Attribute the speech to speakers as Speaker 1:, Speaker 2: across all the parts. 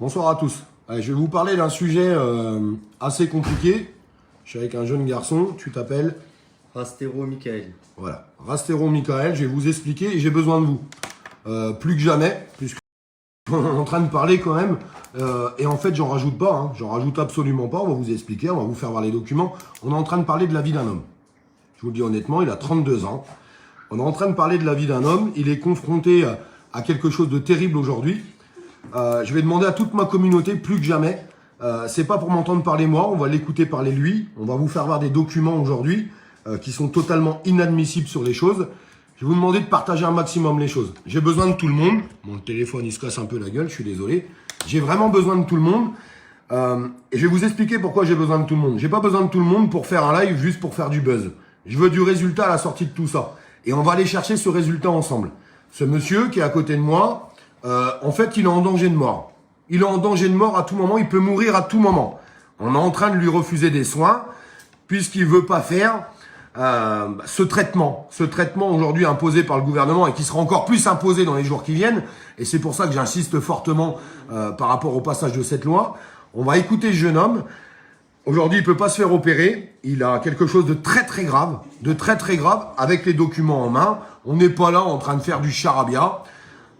Speaker 1: Bonsoir à tous. Allez, je vais vous parler d'un sujet assez compliqué. Je suis avec un jeune garçon, tu t'appelles
Speaker 2: Rastero Michael.
Speaker 1: Voilà, Rastero Michael, je vais vous expliquer et j'ai besoin de vous. Plus que jamais, puisqu'on est en train de parler quand même. Et en fait, j'en rajoute pas, hein, j'en rajoute absolument pas. On va vous expliquer, on va vous faire voir les documents. On est en train de parler de la vie d'un homme. Je vous le dis honnêtement, il a 32 ans. On est en train de parler de la vie d'un homme. Il est confronté à quelque chose de terrible aujourd'hui. Je vais demander à toute ma communauté, plus que jamais, c'est pas pour m'entendre parler moi, on va l'écouter parler lui. On va vous faire voir des documents aujourd'hui qui sont totalement inadmissibles sur les choses. Je vais vous demander de partager un maximum les choses. J'ai besoin de tout le monde. Mon téléphone, il se casse un peu la gueule, je suis désolé. J'ai vraiment besoin de tout le monde. Et je vais vous expliquer pourquoi j'ai besoin de tout le monde. J'ai pas besoin de tout le monde pour faire un live juste pour faire du buzz. Je veux du résultat à la sortie de tout ça. Et on va aller chercher ce résultat ensemble. Ce monsieur qui est à côté de moi, en fait, il est en danger de mort. Il est en danger de mort à tout moment, il peut mourir à tout moment. On est en train de lui refuser des soins puisqu'il veut pas faire ce traitement aujourd'hui imposé par le gouvernement et qui sera encore plus imposé dans les jours qui viennent. Et c'est pour ça que j'insiste fortement par rapport au passage de cette loi. On va écouter ce jeune homme. Aujourd'hui, il peut pas se faire opérer. Il a quelque chose de très très grave, avec les documents en main. On n'est pas là en train de faire du charabia.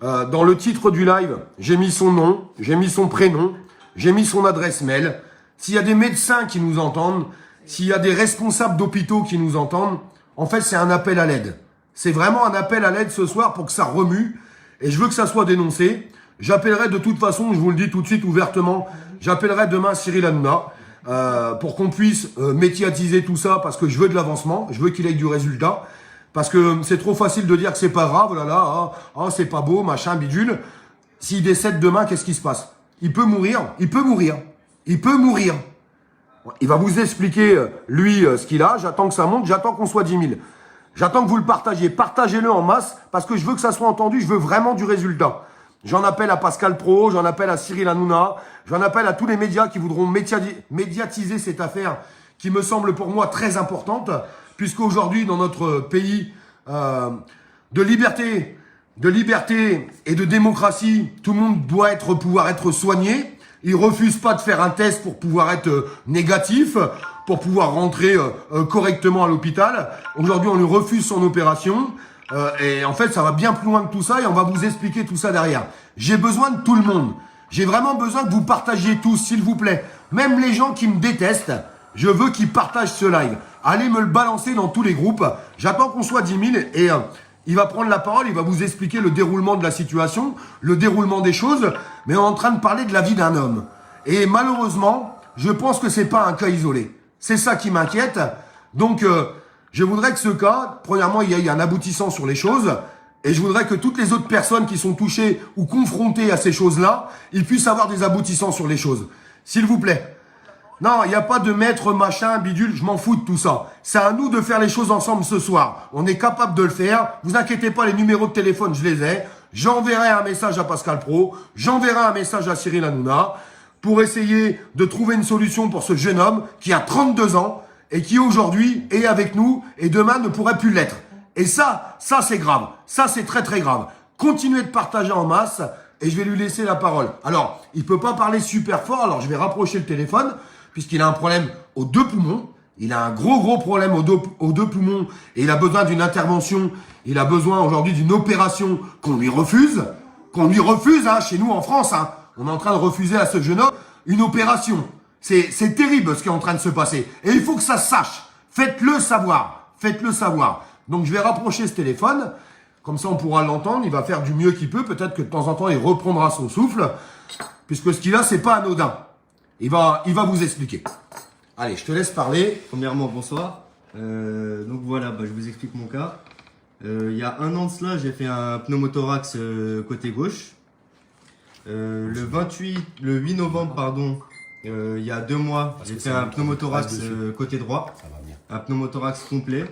Speaker 1: Dans le titre du live, j'ai mis son nom, j'ai mis son prénom, j'ai mis son adresse mail. S'il y a des médecins qui nous entendent, s'il y a des responsables d'hôpitaux qui nous entendent, en fait, c'est un appel à l'aide. C'est vraiment un appel à l'aide ce soir pour que ça remue. Et je veux que ça soit dénoncé. J'appellerai de toute façon, je vous le dis tout de suite ouvertement, j'appellerai demain Cyril Hanouna pour qu'on puisse médiatiser tout ça parce que je veux de l'avancement, je veux qu'il ait du résultat. Parce que c'est trop facile de dire que c'est pas grave, oh là là, c'est pas beau, machin, bidule. S'il décède demain, qu'est-ce qui se passe? Il peut mourir. Il va vous expliquer, lui, ce qu'il a. J'attends que ça monte, j'attends qu'on soit 10 000. J'attends que vous le partagiez. Partagez-le en masse, parce que je veux que ça soit entendu, je veux vraiment du résultat. J'en appelle à Pascal Pro, j'en appelle à Cyril Hanouna, j'en appelle à tous les médias qui voudront médiatiser cette affaire qui me semble pour moi très importante. Puisqu'aujourd'hui, dans notre pays de liberté et de démocratie, tout le monde doit pouvoir être soigné. Ils refusent pas de faire un test pour pouvoir être négatif, pour pouvoir rentrer correctement à l'hôpital. Aujourd'hui, on lui refuse son opération. Et en fait, ça va bien plus loin que tout ça et on va vous expliquer tout ça derrière. J'ai besoin de tout le monde. J'ai vraiment besoin que vous partagiez tous, s'il vous plaît. Même les gens qui me détestent, je veux qu'ils partagent ce live. Allez me le balancer dans tous les groupes. J'attends qu'on soit 10 000 et il va prendre la parole, il va vous expliquer le déroulement de la situation, le déroulement des choses. Mais on est en train de parler de la vie d'un homme. Et malheureusement, je pense que c'est pas un cas isolé. C'est ça qui m'inquiète. Donc, je voudrais que ce cas, premièrement, il y ait un aboutissant sur les choses. Et je voudrais que toutes les autres personnes qui sont touchées ou confrontées à ces choses-là, ils puissent avoir des aboutissants sur les choses. S'il vous plaît. Non, il n'y a pas de maître, machin, bidule, je m'en fous de tout ça. C'est à nous de faire les choses ensemble ce soir. On est capable de le faire. Vous inquiétez pas, les numéros de téléphone, je les ai. J'enverrai un message à Pascal Pro. J'enverrai un message à Cyril Hanouna pour essayer de trouver une solution pour ce jeune homme qui a 32 ans et qui aujourd'hui est avec nous et demain ne pourrait plus l'être. Et ça c'est grave. Ça, c'est très très grave. Continuez de partager en masse et je vais lui laisser la parole. Alors, il peut pas parler super fort, alors je vais rapprocher le téléphone. Puisqu'il a un problème aux deux poumons. Il a un gros problème aux deux poumons et il a besoin d'une intervention. Il a besoin aujourd'hui d'une opération qu'on lui refuse. Chez nous en France. Hein. On est en train de refuser à ce jeune homme une opération. C'est terrible ce qui est en train de se passer. Et il faut que ça se sache. Faites-le savoir. Donc je vais rapprocher ce téléphone. Comme ça on pourra l'entendre. Il va faire du mieux qu'il peut. Peut-être que de temps en temps il reprendra son souffle. Puisque ce qu'il a, c'est pas anodin. Il va vous expliquer. Allez, je te laisse parler.
Speaker 2: Premièrement, bonsoir. Donc voilà, je vous explique mon cas. Il y a un an de cela, j'ai fait un pneumothorax côté gauche. Le 8 novembre, il y a 2 mois, j'ai fait un pneumothorax côté droit.
Speaker 1: Ça va bien.
Speaker 2: Un pneumothorax complet.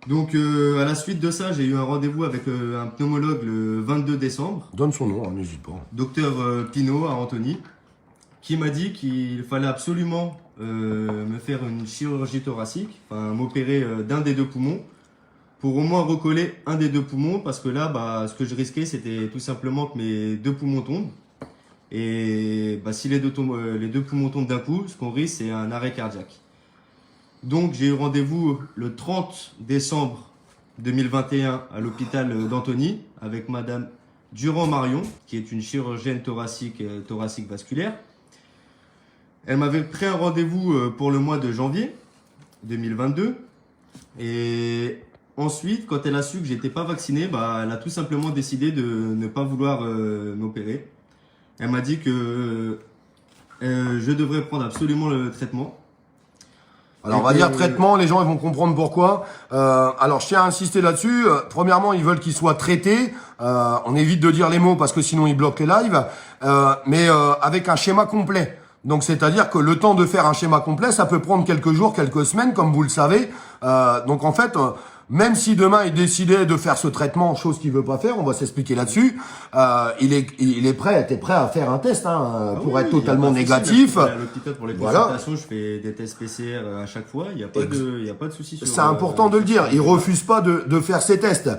Speaker 2: Donc à la suite de ça, j'ai eu un rendez-vous avec un pneumologue le 22 décembre.
Speaker 1: Donne son nom, n'hésite pas.
Speaker 2: Docteur Pinault à Antony, qui m'a dit qu'il fallait absolument me faire une chirurgie thoracique, enfin m'opérer d'un des deux poumons, pour au moins recoller un des deux poumons, parce que là, ce que je risquais, c'était tout simplement que mes deux poumons tombent. Et bah, si les deux poumons tombent d'un coup, ce qu'on risque, c'est un arrêt cardiaque. Donc, j'ai eu rendez-vous le 30 décembre 2021 à l'hôpital d'Antony avec Madame Durand-Marion, qui est une chirurgienne thoracique vasculaire. Elle m'avait pris un rendez-vous pour le mois de janvier 2022. Et ensuite, quand elle a su que j'étais pas vacciné, bah, elle a tout simplement décidé de ne pas vouloir m'opérer. Elle m'a dit que je devrais prendre absolument le traitement.
Speaker 1: Alors, on va dire traitement, les gens ils vont comprendre pourquoi. Alors, je tiens à insister là-dessus. Premièrement, ils veulent qu'il soit traité. On évite de dire les mots parce que sinon ils bloquent les lives. Mais avec un schéma complet. Donc, c'est-à-dire que le temps de faire un schéma complet, ça peut prendre quelques jours, quelques semaines, comme vous le savez. Donc, en fait, même si demain il décidait de faire ce traitement, chose qu'il veut pas faire, on va s'expliquer là-dessus. Il est prêt, t'es prêt à faire un test pour être totalement négatif.
Speaker 2: À l'hôpital pour les consultations, je fais des tests PCR à chaque fois. Il y a pas de souci.
Speaker 1: C'est important de le dire. Il refuse pas de faire ces tests.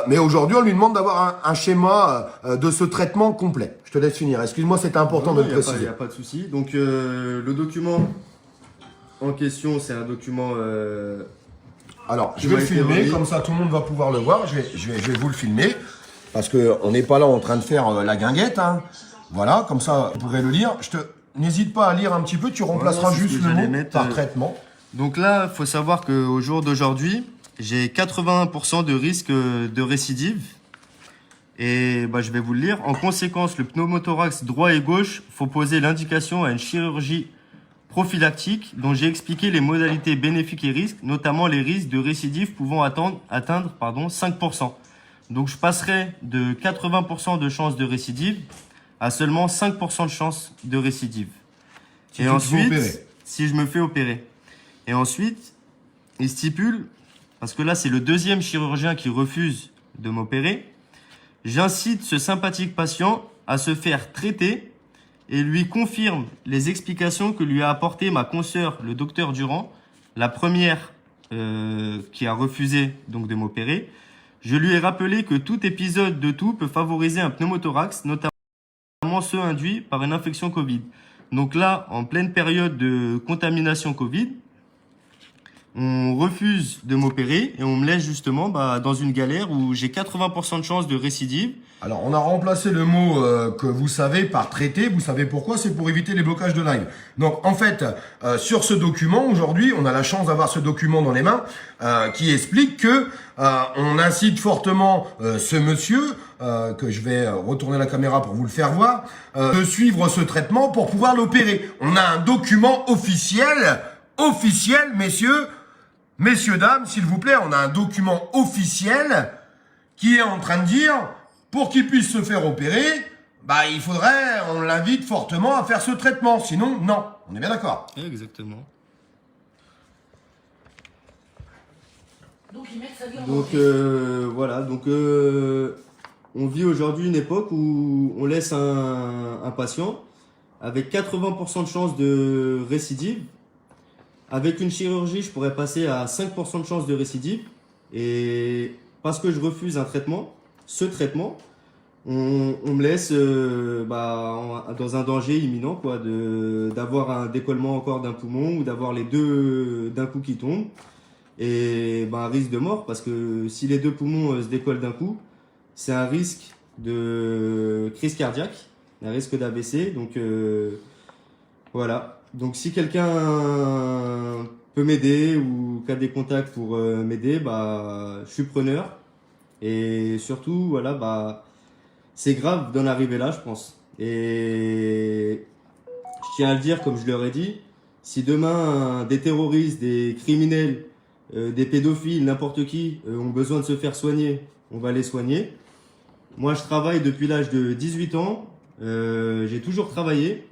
Speaker 1: Mais aujourd'hui, on lui demande d'avoir un schéma de ce traitement complet. Je te laisse finir. Excuse-moi, c'était important de le préciser.
Speaker 2: Il n'y a pas de souci. Donc, le document en question, c'est un document.
Speaker 1: Alors, je vais le filmer, comme ça tout le monde va pouvoir le voir. Je vais vous le filmer, parce que on n'est pas là en train de faire la guinguette. Voilà, comme ça vous pourrez le lire. N'hésite pas à lire un petit peu, tu remplaceras juste le mot par traitement.
Speaker 2: Donc là, il faut savoir qu'au jour d'aujourd'hui, j'ai 81% de risque de récidive. Et bah, je vais vous le lire. En conséquence, le pneumothorax droit et gauche, faut poser l'indication à une chirurgie prophylactique dont j'ai expliqué les modalités bénéfiques et risques, notamment les risques de récidive pouvant atteindre 5%. Donc je passerai de 80% de chances de récidive à seulement 5% de chances de récidive. Et ensuite, si je me fais opérer. Et ensuite, il stipule, parce que là c'est le deuxième chirurgien qui refuse de m'opérer, j'incite ce sympathique patient à se faire traiter et lui confirme les explications que lui a apportées ma consoeur, le docteur Durand, la première qui a refusé donc de m'opérer. Je lui ai rappelé que tout épisode de toux peut favoriser un pneumothorax, notamment ceux induits par une infection Covid. Donc là, en pleine période de contamination Covid, on refuse de m'opérer et on me laisse justement dans une galère où j'ai 80% de chances de récidive.
Speaker 1: Alors, on a remplacé le mot que vous savez par traité. Vous savez pourquoi? C'est pour éviter les blocages de live. Donc, en fait, sur ce document, aujourd'hui, on a la chance d'avoir ce document dans les mains qui explique que on incite fortement ce monsieur, que je vais retourner la caméra pour vous le faire voir, de suivre ce traitement pour pouvoir l'opérer. On a un document officiel, messieurs, dames, s'il vous plaît, on a un document officiel qui est en train de dire, pour qu'il puisse se faire opérer, on l'invite fortement à faire ce traitement. Sinon, non. On est bien d'accord?
Speaker 2: Exactement.
Speaker 3: Donc ils mettent sa vie en
Speaker 2: Donc voilà, donc on vit aujourd'hui une époque où on laisse un patient avec 80% de chances de récidive. Avec une chirurgie, je pourrais passer à 5% de chances de récidive. Et parce que je refuse ce traitement, on me laisse dans un danger imminent, quoi, d'avoir un décollement encore d'un poumon ou d'avoir les deux d'un coup qui tombent. Et un risque de mort, parce que si les deux poumons se décollent d'un coup, c'est un risque de crise cardiaque, un risque d'AVC. Donc voilà. Donc si quelqu'un peut m'aider ou qui a des contacts pour m'aider, je suis preneur. Et surtout, voilà, c'est grave d'en arriver là, je pense. Et je tiens à le dire, comme je leur ai dit, si demain des terroristes, des criminels, des pédophiles, n'importe qui ont besoin de se faire soigner, on va les soigner. Moi, je travaille depuis l'âge de 18 ans. J'ai toujours travaillé.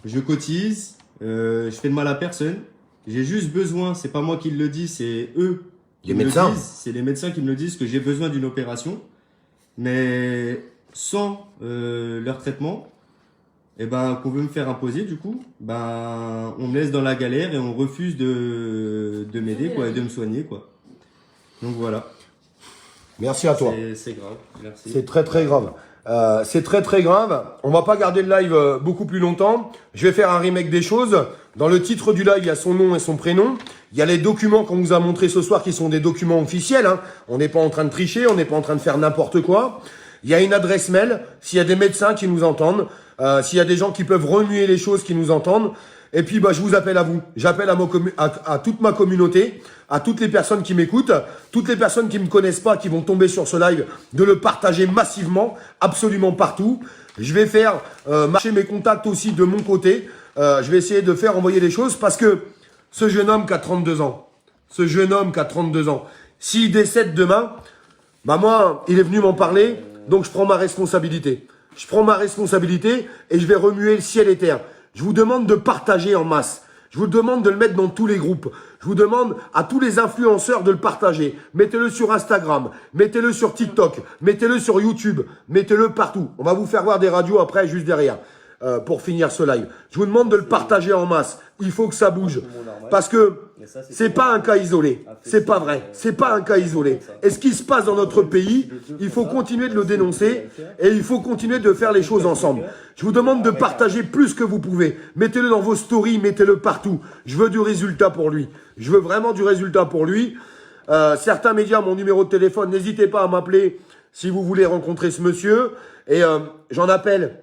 Speaker 2: Je cotise. Je fais de mal à personne. J'ai juste besoin, c'est pas moi qui le dis, c'est eux.
Speaker 1: Les médecins.
Speaker 2: C'est les médecins qui me le disent que j'ai besoin d'une opération. Mais sans leur traitement, qu'on veut me faire imposer du coup, on me laisse dans la galère et on refuse de m'aider, quoi, et de me soigner, quoi. Donc voilà.
Speaker 1: Merci à toi.
Speaker 2: C'est grave, merci.
Speaker 1: C'est très très grave. C'est très très grave. On va pas garder le live beaucoup plus longtemps. Je vais faire un remake des choses. Dans le titre du live, il y a son nom et son prénom. Il y a les documents qu'on vous a montrés ce soir qui sont des documents officiels. Hein. On n'est pas en train de tricher, on n'est pas en train de faire n'importe quoi. Il y a une adresse mail. S'il y a des médecins qui nous entendent, s'il y a des gens qui peuvent remuer les choses, qui nous entendent. Et puis, je vous appelle à vous. J'appelle à toute ma communauté, à toutes les personnes qui m'écoutent, toutes les personnes qui me connaissent pas, qui vont tomber sur ce live, de le partager massivement, absolument partout. Je vais faire marcher mes contacts aussi de mon côté. Je vais essayer de faire envoyer les choses parce que ce jeune homme qui a 32 ans, s'il décède demain, moi, il est venu m'en parler, donc je prends ma responsabilité. Je prends ma responsabilité et je vais remuer le ciel et terre. Je vous demande de partager en masse. Je vous demande de le mettre dans tous les groupes. Je vous demande à tous les influenceurs de le partager. Mettez-le sur Instagram, mettez-le sur TikTok, mettez-le sur YouTube, mettez-le partout. On va vous faire voir des radios après, juste derrière, pour finir ce live. Je vous demande de le partager en masse. Il faut que ça bouge. Parce que c'est pas un cas isolé. C'est pas vrai. C'est pas un cas isolé. Et ce qui se passe dans notre pays, il faut continuer de le dénoncer et il faut continuer de faire les choses ensemble. Je vous demande de partager plus que vous pouvez. Mettez-le dans vos stories, mettez-le partout. Je veux du résultat pour lui. Je veux vraiment du résultat pour lui. Certains médias, mon numéro de téléphone, n'hésitez pas à m'appeler si vous voulez rencontrer ce monsieur. Et j'en appelle,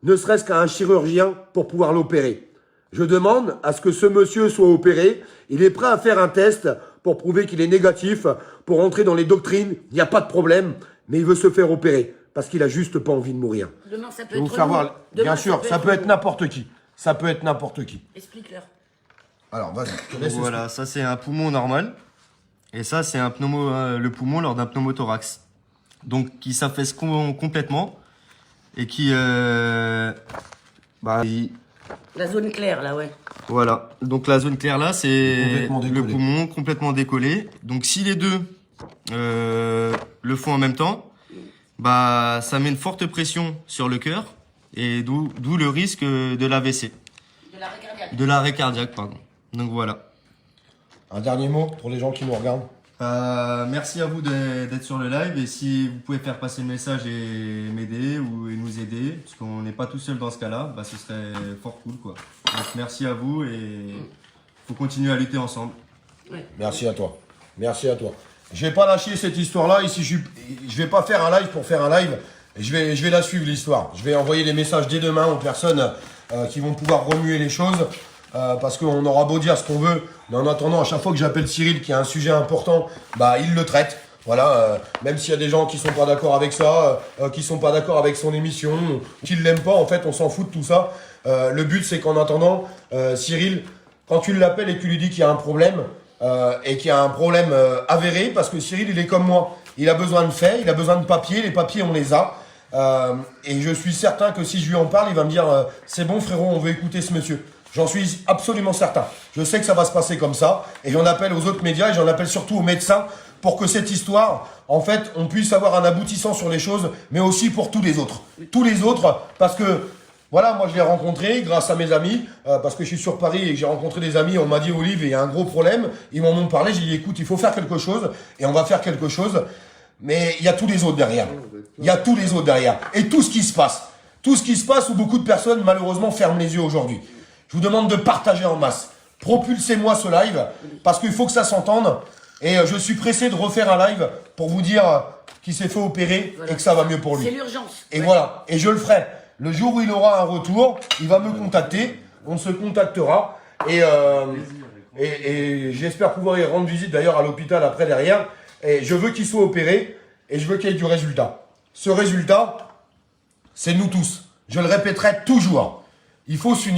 Speaker 1: ne serait-ce qu'à un chirurgien pour pouvoir l'opérer. Je demande à ce que ce monsieur soit opéré. Il est prêt à faire un test pour prouver qu'il est négatif, pour entrer dans les doctrines. Il n'y a pas de problème, mais il veut se faire opérer parce qu'il a juste pas envie de mourir.
Speaker 3: Demain, ça peut
Speaker 1: Je vais
Speaker 3: être
Speaker 1: vous faire
Speaker 3: nous.
Speaker 1: voir.
Speaker 3: Demain,
Speaker 1: Bien sûr, ça peut être n'importe qui. Ça peut être n'importe qui.
Speaker 3: Explique-leur.
Speaker 1: Alors, vas-y. je te laisse
Speaker 2: Voilà, ça c'est un poumon normal. Et ça c'est le poumon lors d'un pneumothorax. Donc qui s'affaisse complètement. Et qui...
Speaker 3: La zone claire, là, ouais.
Speaker 2: Voilà, donc la zone claire là, c'est
Speaker 1: Complètement
Speaker 2: le
Speaker 1: décollé.
Speaker 2: poumon complètement décollé. Donc si les deux le font en même temps, ça met une forte pression sur le cœur et d'où le risque de l'AVC.
Speaker 3: De l'arrêt cardiaque.
Speaker 2: De l'arrêt cardiaque, pardon. Donc voilà.
Speaker 1: Un dernier mot pour les gens qui nous regardent.
Speaker 2: Merci à vous d'être sur le live et si vous pouvez faire passer le message et m'aider ou et nous aider, parce qu'on n'est pas tout seul dans ce cas-là, ce serait fort cool quoi. Donc merci à vous et faut continuer à lutter ensemble.
Speaker 3: Ouais.
Speaker 1: Merci à toi. Merci à toi. Je vais pas lâcher cette histoire-là. Ici, je vais pas faire un live pour faire un live. Je vais la suivre l'histoire. Je vais envoyer des messages dès demain aux personnes qui vont pouvoir remuer les choses. Parce qu'on aura beau dire ce qu'on veut, mais en attendant, à chaque fois que j'appelle Cyril, qui a un sujet important, il le traite. Voilà, même s'il y a des gens qui sont pas d'accord avec ça, qui sont pas d'accord avec son émission, qui l'aiment pas, en fait, on s'en fout de tout ça. Le but, c'est qu'en attendant, Cyril, quand tu l'appelles et que tu lui dis qu'il y a un problème, et qu'il y a un problème avéré, parce que Cyril, il est comme moi, il a besoin de faits, il a besoin de papiers, les papiers, on les a. Et je suis certain que si je lui en parle, il va me dire c'est bon frérot, on veut écouter ce monsieur. J'en suis absolument certain. Je sais que ça va se passer comme ça. Et j'en appelle aux autres médias et j'en appelle surtout aux médecins pour que cette histoire, en fait, on puisse avoir un aboutissant sur les choses, mais aussi pour tous les autres. Tous les autres, parce que, voilà, moi je l'ai rencontré grâce à mes amis, parce que je suis sur Paris et que j'ai rencontré des amis, on m'a dit Olive, il y a un gros problème. Ils m'en ont parlé, j'ai dit écoute, il faut faire quelque chose et on va faire quelque chose. Mais il y a tous les autres derrière. Il y a tous les autres derrière. Et tout ce qui se passe. Tout ce qui se passe où beaucoup de personnes, malheureusement, ferment les yeux aujourd'hui. Je vous demande de partager en masse. Propulsez-moi ce live parce qu'il faut que ça s'entende. Et je suis pressé de refaire un live pour vous dire qu'il s'est fait opérer
Speaker 3: Voilà.
Speaker 1: et que ça va mieux pour lui.
Speaker 3: C'est l'urgence.
Speaker 1: Et voilà. Et je le ferai. Le jour où il aura un retour, il va me contacter. On se contactera. Et j'espère pouvoir y rendre visite d'ailleurs à l'hôpital après derrière. Et je veux qu'il soit opéré et je veux qu'il y ait du résultat. Ce résultat, c'est nous tous. Je le répéterai toujours. Il faut s'unir.